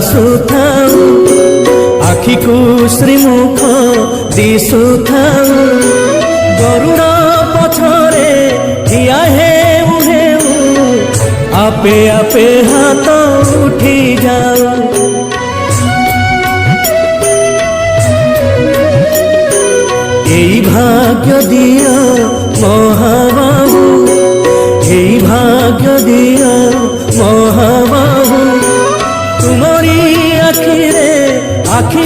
ଆସୁଥାଉ ଆଖିକୁ ଶ୍ରୀମୁଖ ଦିଶୁଥାଉ ଗରୁଡ଼ ପଛରେ ଠିଆ ହେଉ ହେଉ ଆପେ ଆପେ ହାତ ଉଠି ଯାଉ। এই ভাগ্য দিও মহাবাহু এই ভাগ্য দিও মহাবাহু তুমরি আখিরে আখি